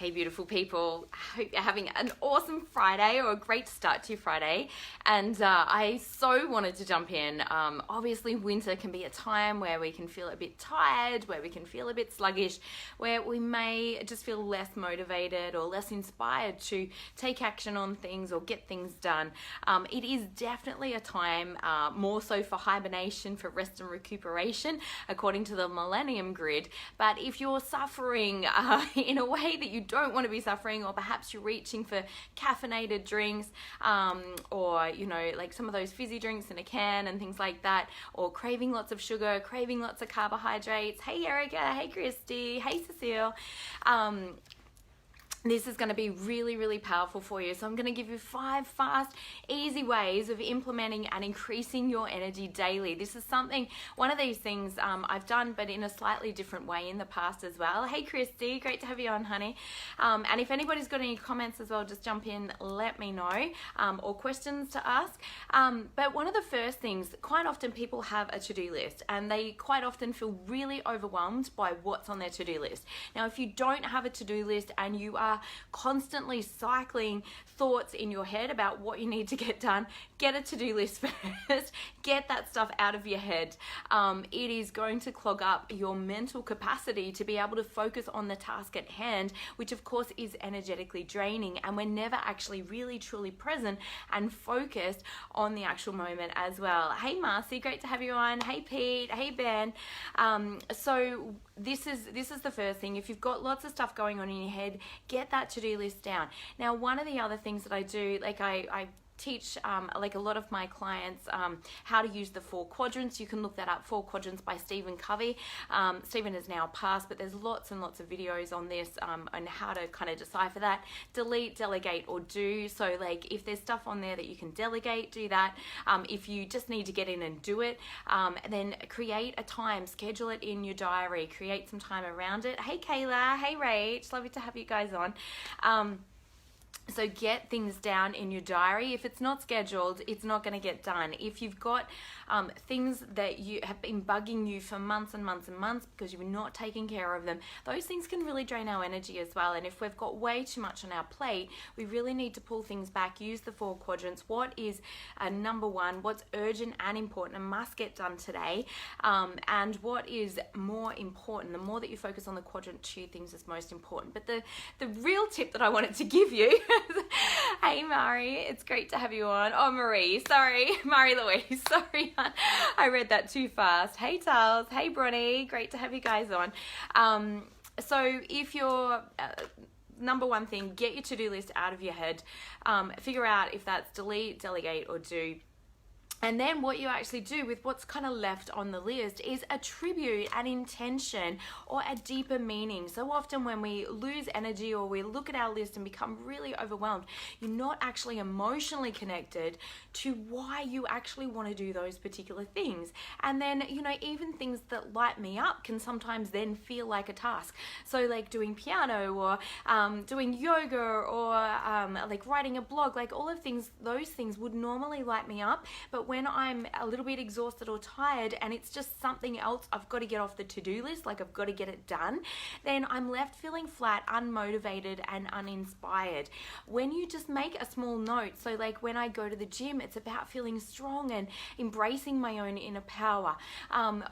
Hey beautiful people, I hope you're having an awesome Friday or a great start to your Friday. And I so wanted to jump in. Obviously winter can be a time where we can feel a bit tired, where we can feel a bit sluggish, where we may just feel less motivated or less inspired to take action on things or get things done. It is definitely a time more so for hibernation, for rest and recuperation, according to the Millennium Grid. But if you're suffering in a way that you don't want to be suffering, or perhaps you're reaching for caffeinated drinks, or like some of those fizzy drinks in a can and things like that, or craving lots of sugar, craving lots of carbohydrates. Hey Erica, hey Christy, hey Cecile. This is going to be really, really powerful for you. So I'm going to give you 5 fast, easy ways of implementing and increasing your energy daily. This is one of these things I've done, but in a slightly different way in the past as well. Hey Christy, great to have you on, honey. And if anybody's got any comments as well, just jump in, let me know, or questions to ask. But one of the first things, quite often people have a to-do list and they quite often feel really overwhelmed by what's on their to-do list. Now, if you don't have a to-do list and you are constantly cycling thoughts in your head about what you need to get done, get a to-do list first. Get that stuff out of your head. It is going to clog up your mental capacity to be able to focus on the task at hand, which of course is energetically draining, and we're never actually really truly present and focused on the actual moment as well. Hey Marcy, great to have you on. Hey Pete, hey Ben. So this is the first thing. If you've got lots of stuff going on in your head, get that to-do list down. Now, one of the other things that I do, like I teach like a lot of my clients how to use the 4 quadrants. You can look that up, 4 quadrants by Stephen Covey. Stephen has now passed, but there's lots and lots of videos on this on how to kind of decipher that. Delete, delegate, or do. So like if there's stuff on there that you can delegate, do that. If you just need to get in and do it, then create a time, schedule it in your diary, create some time around it. Hey Kayla, hey Rach, lovely to have you guys on. So get things down in your diary. If it's not scheduled, it's not going to get done. If you've got things that you have been bugging you for months and months and months because you're not taking care of them, those things can really drain our energy as well. And if we've got way too much on our plate, we really need to pull things back, use the 4 quadrants. What is number 1? What's urgent and important and must get done today? And what is more important? The more that you focus on the quadrant 2 things is most important. But the real tip that I wanted to give you hey Mari, it's great to have you on. Oh Marie, sorry, Marie Louise, sorry, I read that too fast. Hey Charles, hey Bronnie, great to have you guys on. So if you're number 1 thing, get your to-do list out of your head. Figure out if that's delete, delegate, or do. And then what you actually do with what's kind of left on the list is attribute an intention or a deeper meaning. So often when we lose energy or we look at our list and become really overwhelmed, you're not actually emotionally connected to why you actually want to do those particular things. And then, even things that light me up can sometimes then feel like a task. So like doing piano or doing yoga or like writing a blog, like all of those things would normally light me up. But when I'm a little bit exhausted or tired and it's just something else I've got to get off the to-do list, like I've got to get it done, then I'm left feeling flat, unmotivated, and uninspired. When you just make a small note, so like when I go to the gym, it's about feeling strong and embracing my own inner power.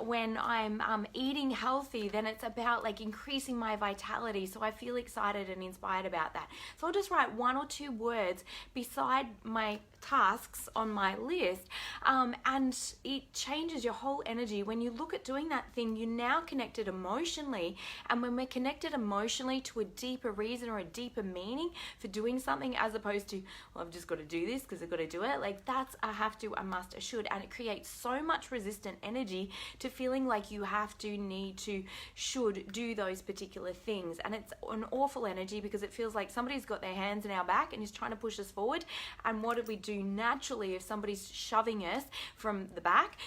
When I'm eating healthy, then it's about like increasing my vitality, so I feel excited and inspired about that. So I'll just write 1 or 2 words beside my tasks on my list, and it changes your whole energy. When you look at doing that thing, you're now connected emotionally, and when we're connected emotionally to a deeper reason or a deeper meaning for doing something, as opposed to, well, I've just got to do this because I've got to do it, like that's a have to, a must, a should, and it creates so much resistant energy to feeling like you have to, need to, should do those particular things. And it's an awful energy because it feels like somebody's got their hands in our back and is trying to push us forward. And what do we do naturally if somebody's shoving us from the back?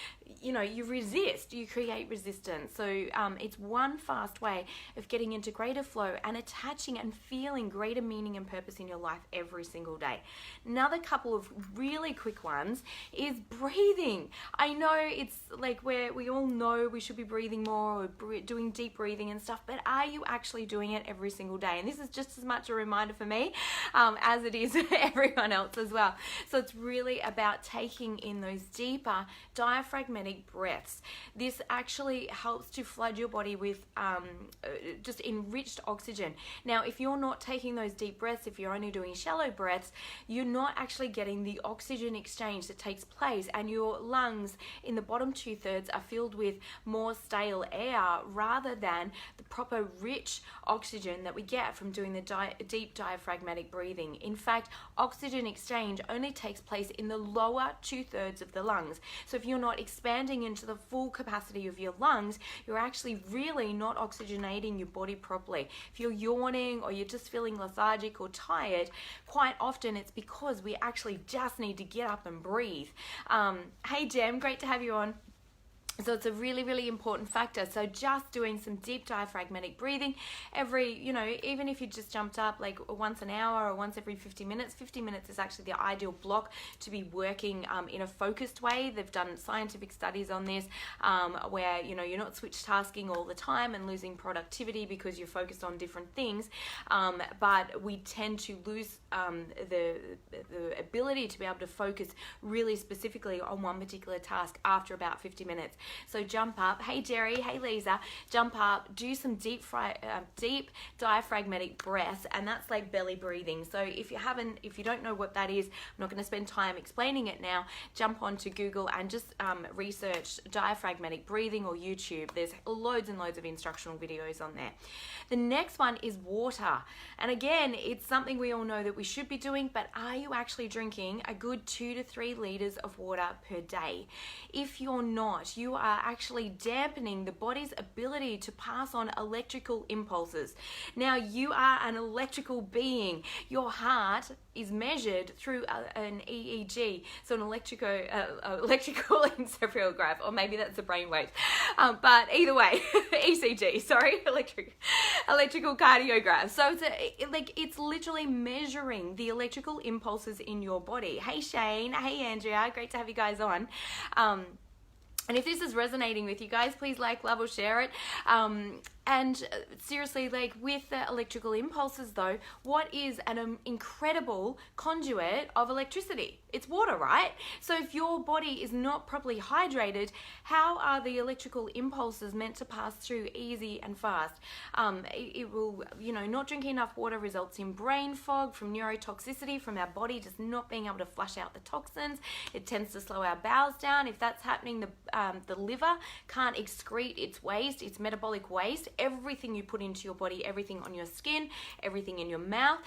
you resist, you create resistance. So it's one fast way of getting into greater flow and attaching and feeling greater meaning and purpose in your life every single day. Another couple of really quick ones is breathing. I know it's like we all know we should be breathing more or doing deep breathing and stuff, but are you actually doing it every single day? And this is just as much a reminder for me as it is for everyone else as well. So it's really about taking in those deeper diaphragmatic breaths. This actually helps to flood your body with just enriched oxygen. Now, if you're not taking those deep breaths, if you're only doing shallow breaths, you're not actually getting the oxygen exchange that takes place, and your lungs in the bottom 2/3 are filled with more stale air rather than the proper rich oxygen that we get from doing the deep diaphragmatic breathing. In fact, oxygen exchange only takes place in the lower 2/3 of the lungs. So if you're not expanding into the full capacity of your lungs, you're actually really not oxygenating your body properly. If you're yawning or you're just feeling lethargic or tired, quite often it's because we actually just need to get up and breathe. Hey Jem, great to have you on. So it's a really, really important factor. So just doing some deep diaphragmatic breathing every, even if you just jumped up like once an hour or once every 50 minutes, 50 minutes is actually the ideal block to be working in a focused way. They've done scientific studies on this where, you're not switch tasking all the time and losing productivity because you're focused on different things. But we tend to lose the ability to be able to focus really specifically on one particular task after about 50 minutes. So jump up. Hey Jerry, hey Lisa, jump up, do some deep diaphragmatic breaths, and that's like belly breathing. So if you don't know what that is, I'm not going to spend time explaining it now. Jump onto Google and just research diaphragmatic breathing or YouTube. There's loads and loads of instructional videos on there. The next one is water. And again, it's something we all know that we should be doing, but are you actually drinking a good 2 to 3 liters of water per day? If you're not, you are actually dampening the body's ability to pass on electrical impulses. Now, you are an electrical being. Your heart is measured through an EEG, so an electrical encephalograph, or maybe that's the brainwave. But either way, ECG, sorry, electrical cardiograph. So it's literally measuring the electrical impulses in your body. Hey Shane, hey Andrea, great to have you guys on. And if this is resonating with you guys, please like, love, or share it. And seriously, like with the electrical impulses though, what is an incredible conduit of electricity? It's water, right? So if your body is not properly hydrated, how are the electrical impulses meant to pass through easy and fast? It will, not drinking enough water results in brain fog from neurotoxicity, from our body just not being able to flush out the toxins. It tends to slow our bowels down. If that's happening, the liver can't excrete its waste, its metabolic waste. Everything you put into your body, everything on your skin, everything in your mouth,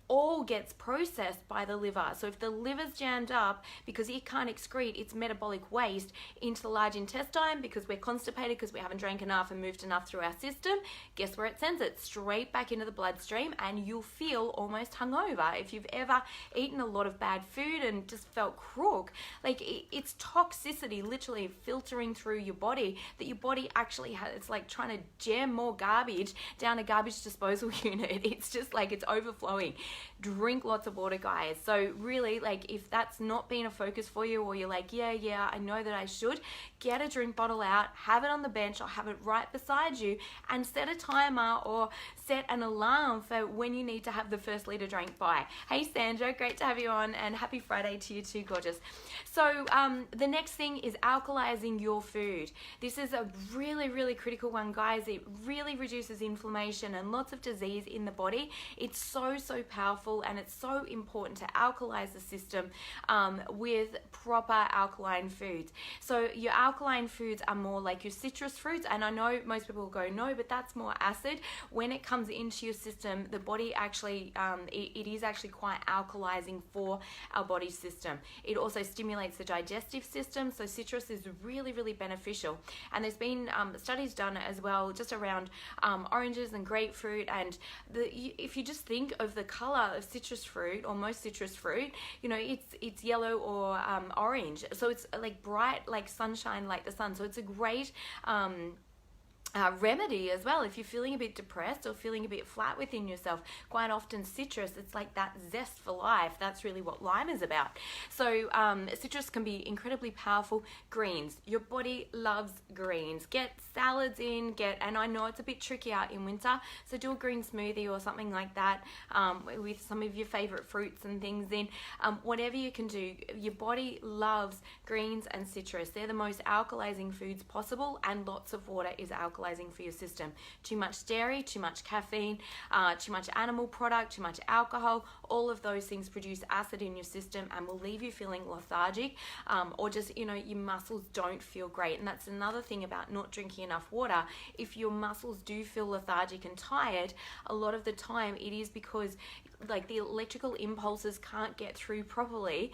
all gets processed by the liver. So if the liver's jammed up because it can't excrete its metabolic waste into the large intestine because we're constipated, because we haven't drank enough and moved enough through our system, guess where it sends it? Straight back into the bloodstream, and you'll feel almost hungover. If you've ever eaten a lot of bad food and just felt crook, like it's toxicity literally filtering through your body that your body actually has. It's like trying to jam more garbage down a garbage disposal unit. It's just like it's overflowing. Drink lots of water, guys. So really, like if that's not been a focus for you, or you're like, yeah, I know that I should, get a drink bottle out, have it on the bench or have it right beside you, and set a timer or set an alarm for when you need to have the first liter drink by. Hey Sandra, great to have you on, and happy Friday to you too, gorgeous. So the next thing is alkalizing your food. This is a really, really critical one, guys. It really reduces inflammation and lots of disease in the body. It's so powerful, and it's so important to alkalize the system with proper alkaline foods. So your alkaline foods are more like your citrus fruits, and I know most people will go, no, but that's more acid. When it comes into your system, the body actually, it is actually quite alkalizing for our body system. It also stimulates the digestive system, so citrus is really, really beneficial. And there's been studies done as well just around around oranges and grapefruit. And if you just think of the color of citrus fruit, or most citrus fruit, you know, it's yellow or orange. So it's like bright, like sunshine, like the sun. So it's a great remedy as well if you're feeling a bit depressed or feeling a bit flat within yourself. Quite often citrus, it's like that zest for life. That's really what lime is about. So citrus can be incredibly powerful. Greens, your body loves greens. Get salads in, and I know it's a bit tricky out in winter, so do a green smoothie or something like that, with some of your favorite fruits and things in. Whatever you can do, your body loves greens and citrus. They're the most alkalizing foods possible, and lots of water is alkalizing for your system. Too much dairy, too much caffeine, too much animal product, too much alcohol, all of those things produce acid in your system and will leave you feeling lethargic, or just, you know, your muscles don't feel great. And that's another thing about not drinking enough water. If your muscles do feel lethargic and tired, a lot of the time it is because like the electrical impulses can't get through properly,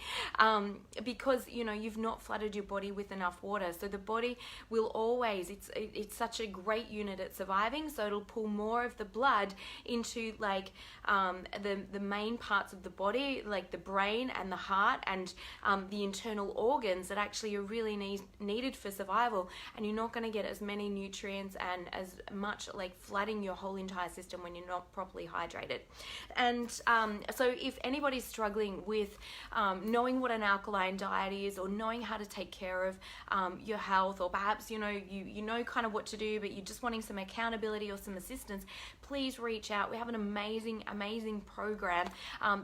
because, you know, you've not flooded your body with enough water. So the body will always, it's such a great unit at surviving, so it'll pull more of the blood into like the main parts of the body, like the brain and the heart and the internal organs that actually are really needed for survival. And you're not going to get as many nutrients and as much like flooding your whole entire system when you're not properly hydrated. And so if anybody's struggling with knowing what an alkaline diet is, or knowing how to take care of your health, or perhaps you know kind of what to do, but you're just wanting some accountability or some assistance, please reach out. We have an amazing program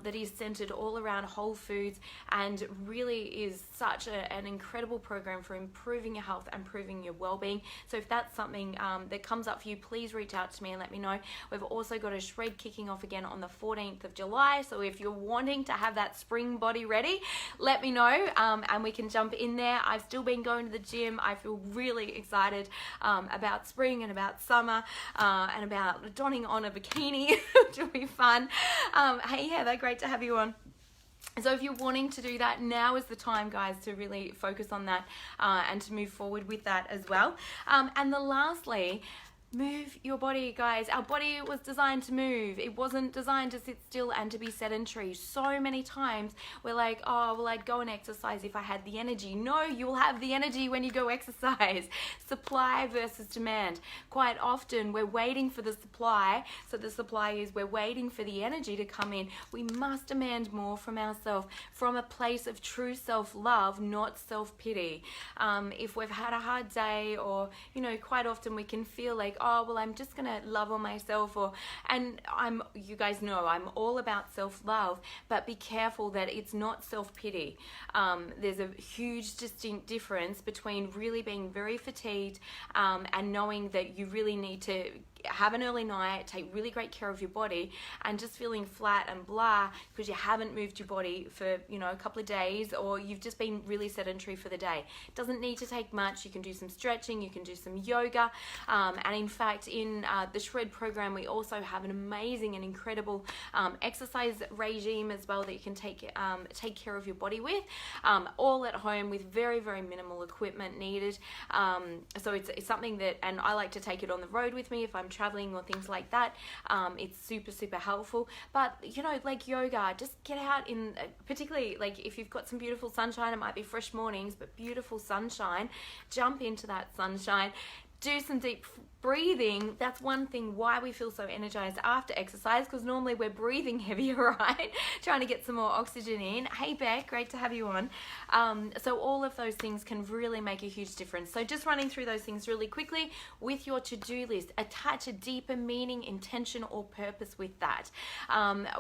that is centered all around whole foods, and really is such an incredible program for improving your health and improving your well-being. So if that's something that comes up for you, please reach out to me and let me know. We've also got a shred kicking off again on the 14th of July, so if you're wanting to have that spring body ready, let me know, and we can jump in there. I've still been going to the gym. I feel really excited about spring and about summer, and about donning on a bikini, which will be fun. Hey Heather, great to have you on. So if you're wanting to do that, now is the time, guys, to really focus on that, and to move forward with that as well. And then lastly, move your body, guys. Our body was designed to move. It wasn't designed to sit still and to be sedentary. So many times we're like, oh, well, I'd go and exercise if I had the energy. No, you'll have the energy when you go exercise. Supply versus demand. Quite often we're waiting for the supply. So the supply is we're waiting for the energy to come in. We must demand more from ourselves from a place of true self-love, not self-pity. If we've had a hard day, or, you know, quite often we can feel like, oh, well, I'm just gonna love on myself, and you guys know I'm all about self-love, but be careful that it's not self-pity. There's a huge distinct difference between really being very fatigued, and knowing that you really need to have an early night, take really great care of your body, and just feeling flat and blah because you haven't moved your body for, you know, a couple of days, or you've just been really sedentary for the day. It doesn't need to take much. You can do some stretching, you can do some yoga, and in fact in the Shred program we also have an amazing and incredible exercise regime as well that you can take care of your body with, all at home with very, very minimal equipment needed. So it's something that, and I like to take it on the road with me if I'm traveling or things like that. It's super helpful. But, you know, like yoga, just get out in, particularly like if you've got some beautiful sunshine, it might be fresh mornings, but beautiful sunshine, jump into that sunshine, do some deep breathing. That's one thing why we feel so energized after exercise, because normally we're breathing heavier, right? Trying to get some more oxygen in. Hey Beck, great to have you on. So all of those things can really make a huge difference. So just running through those things really quickly with your to-do list, attach a deeper meaning, intention, or purpose with that.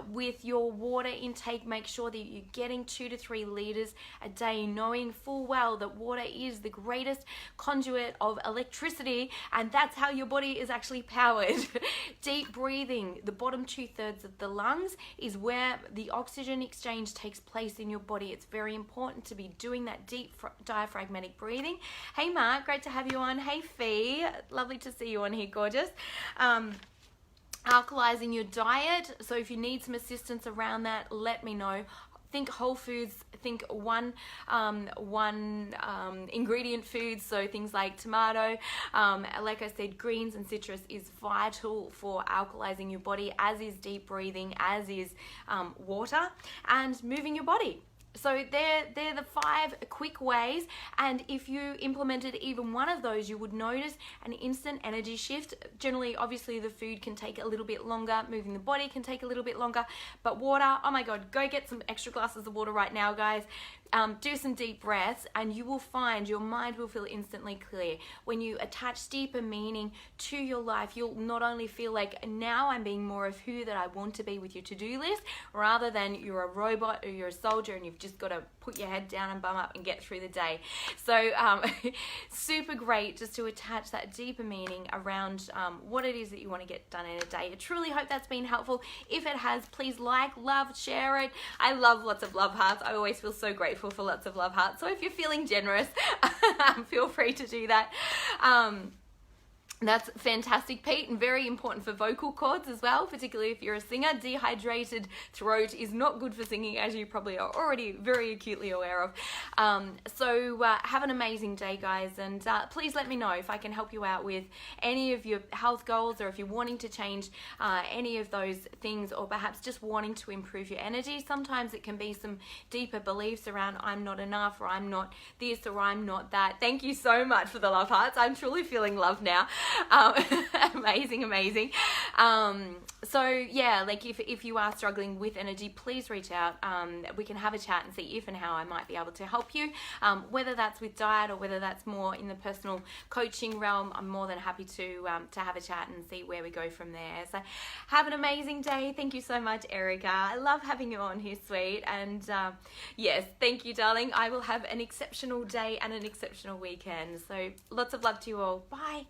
With your water intake, make sure that you're getting 2 to 3 liters a day, knowing full well that water is the greatest conduit of electricity, and that's how your body is actually powered. Deep breathing, the bottom 2/3 of the lungs is where the oxygen exchange takes place in your body. It's very important to be doing that deep diaphragmatic breathing. Hey Mark, great to have you on. Hey Fee, lovely to see you on here, gorgeous. Alkalizing your diet. So if you need some assistance around that, let me know. think whole foods, think one ingredient foods, so things like tomato, like I said, greens and citrus is vital for alkalizing your body, as is deep breathing, as is water, and moving your body. So they're the 5 quick ways, and if you implemented even one of those, you would notice an instant energy shift. Generally, obviously, the food can take a little bit longer, moving the body can take a little bit longer, but water, oh my God, go get some extra glasses of water right now, guys. Do some deep breaths, and you will find your mind will feel instantly clear. When you attach deeper meaning to your life, you'll not only feel like, now I'm being more of who that I want to be with your to-do list, rather than you're a robot or you're a soldier and you've just got to put your head down and bum up and get through the day. So super great just to attach that deeper meaning around what it is that you want to get done in a day. I truly hope that's been helpful. If it has, please like, love, share it. I love lots of love hearts. I always feel so grateful for lots of love hearts. So if you're feeling generous, feel free to do that. That's fantastic, Pete, and very important for vocal cords as well, particularly if you're a singer. Dehydrated throat is not good for singing, as you probably are already very acutely aware of. So have an amazing day, guys, and please let me know if I can help you out with any of your health goals, or if you're wanting to change any of those things, or perhaps just wanting to improve your energy. Sometimes it can be some deeper beliefs around I'm not enough, or I'm not this, or I'm not that. Thank you so much for the love hearts. I'm truly feeling love now. Amazing. So yeah, like if you are struggling with energy, please reach out. We can have a chat and see if and how I might be able to help you, whether that's with diet or whether that's more in the personal coaching realm. I'm more than happy to have a chat and see where we go from there. So have an amazing day. Thank you so much, Erica. I love having you on here, sweet. And yes, thank you, darling. I will have an exceptional day and an exceptional weekend. So lots of love to you all. Bye.